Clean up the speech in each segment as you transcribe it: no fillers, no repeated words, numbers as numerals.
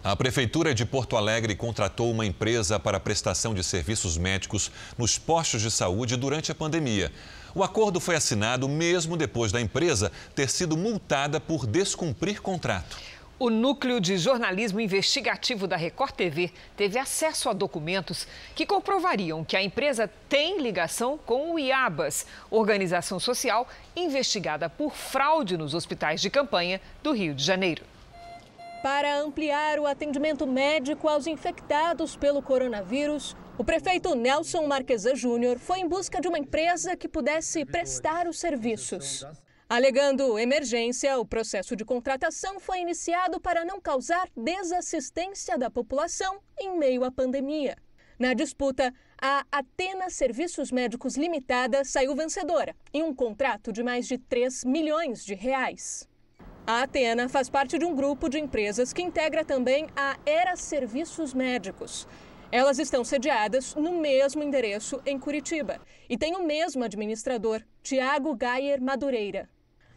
A Prefeitura de Porto Alegre contratou uma empresa para a prestação de serviços médicos nos postos de saúde durante a pandemia. O acordo foi assinado mesmo depois da empresa ter sido multada por descumprir contrato. O Núcleo de Jornalismo Investigativo da Record TV teve acesso a documentos que comprovariam que a empresa tem ligação com o IABAS, organização social investigada por fraude nos hospitais de campanha do Rio de Janeiro. Para ampliar o atendimento médico aos infectados pelo coronavírus, o prefeito Nelson Marquesan Júnior foi em busca de uma empresa que pudesse prestar os serviços. Alegando emergência, o processo de contratação foi iniciado para não causar desassistência da população em meio à pandemia. Na disputa, a Athena Serviços Médicos Limitada saiu vencedora em um contrato de mais de 3 milhões de reais. A Athena faz parte de um grupo de empresas que integra também a Era Serviços Médicos. Elas estão sediadas no mesmo endereço em Curitiba e têm o mesmo administrador, Tiago Gayer Madureira.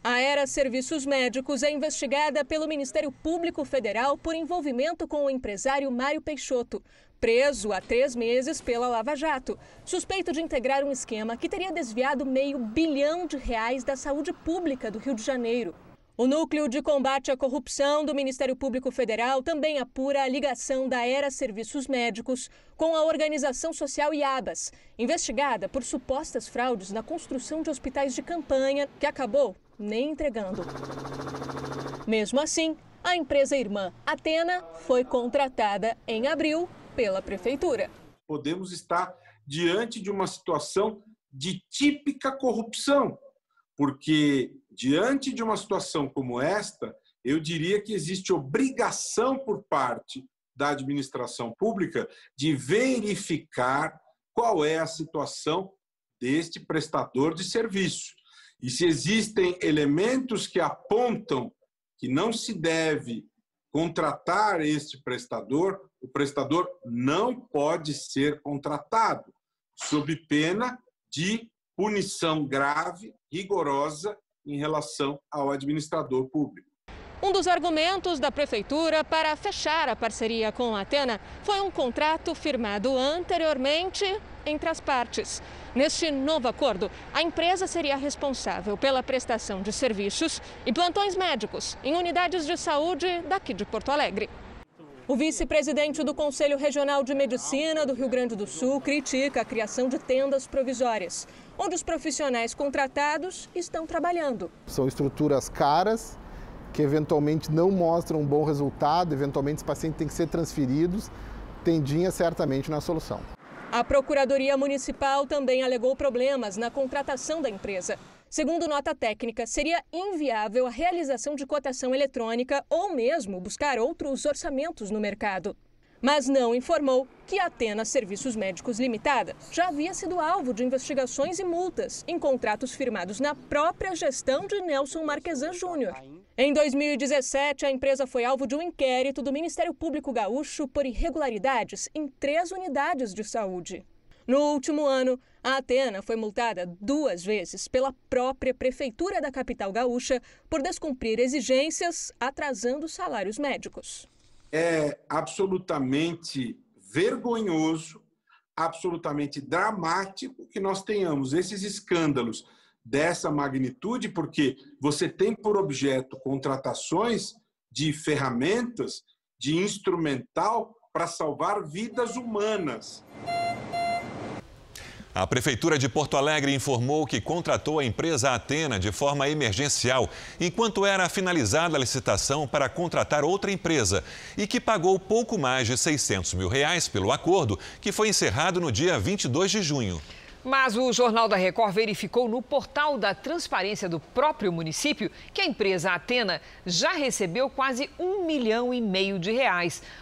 A Era Serviços Médicos é investigada pelo Ministério Público Federal por envolvimento com o empresário Mário Peixoto, preso há 3 meses pela Lava Jato, suspeito de integrar um esquema que teria desviado R$500 milhão da saúde pública do Rio de Janeiro. O Núcleo de Combate à Corrupção do Ministério Público Federal também apura a ligação da Era Serviços Médicos com a organização social IABAS, investigada por supostas fraudes na construção de hospitais de campanha, que acabou nem entregando. Mesmo assim, a empresa irmã Athena foi contratada em abril pela Prefeitura. Podemos estar diante de uma situação de típica corrupção, porque diante de uma situação como esta, eu diria que existe obrigação por parte da administração pública de verificar qual é a situação deste prestador de serviço. E se existem elementos que apontam que não se deve contratar este prestador, o prestador não pode ser contratado, sob pena de punição grave, rigorosa, em relação ao administrador público. Um dos argumentos da Prefeitura para fechar a parceria com a Athena foi um contrato firmado anteriormente entre as partes. Neste novo acordo, a empresa seria responsável pela prestação de serviços e plantões médicos em unidades de saúde daqui de Porto Alegre. O vice-presidente do Conselho Regional de Medicina do Rio Grande do Sul critica a criação de tendas provisórias, onde os profissionais contratados estão trabalhando. São estruturas caras, que eventualmente não mostram um bom resultado, eventualmente os pacientes têm que ser transferidos, tendinha certamente na solução. A Procuradoria Municipal também alegou problemas na contratação da empresa. Segundo nota técnica, seria inviável a realização de cotação eletrônica ou mesmo buscar outros orçamentos no mercado. Mas não informou que a Athena Serviços Médicos Limitada já havia sido alvo de investigações e multas em contratos firmados na própria gestão de Nelson Marquesan Júnior. Em 2017, a empresa foi alvo de um inquérito do Ministério Público Gaúcho por irregularidades em 3 unidades de saúde. No último ano, a Athena foi multada 2 vezes pela própria Prefeitura da capital gaúcha por descumprir exigências, atrasando salários médicos. É absolutamente vergonhoso, absolutamente dramático que nós tenhamos esses escândalos dessa magnitude, porque você tem por objeto contratações de ferramentas, de instrumental para salvar vidas humanas. A Prefeitura de Porto Alegre informou que contratou a empresa Athena de forma emergencial, enquanto era finalizada a licitação para contratar outra empresa e que pagou pouco mais de R$600 mil pelo acordo, que foi encerrado no dia 22 de junho. Mas o Jornal da Record verificou no portal da transparência do próprio município que a empresa Athena já recebeu quase R$1,5 milhão,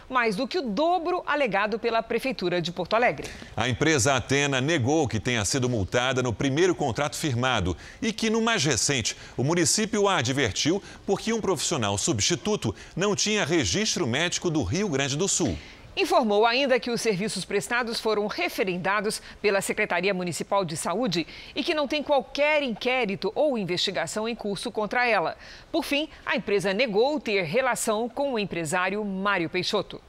mais do que o dobro alegado pela Prefeitura de Porto Alegre. A empresa Athena negou que tenha sido multada no primeiro contrato firmado e que, no mais recente, o município a advertiu porque um profissional substituto não tinha registro médico do Rio Grande do Sul. Informou ainda que os serviços prestados foram referendados pela Secretaria Municipal de Saúde e que não tem qualquer inquérito ou investigação em curso contra ela. Por fim, a empresa negou ter relação com o empresário Mário Peixoto.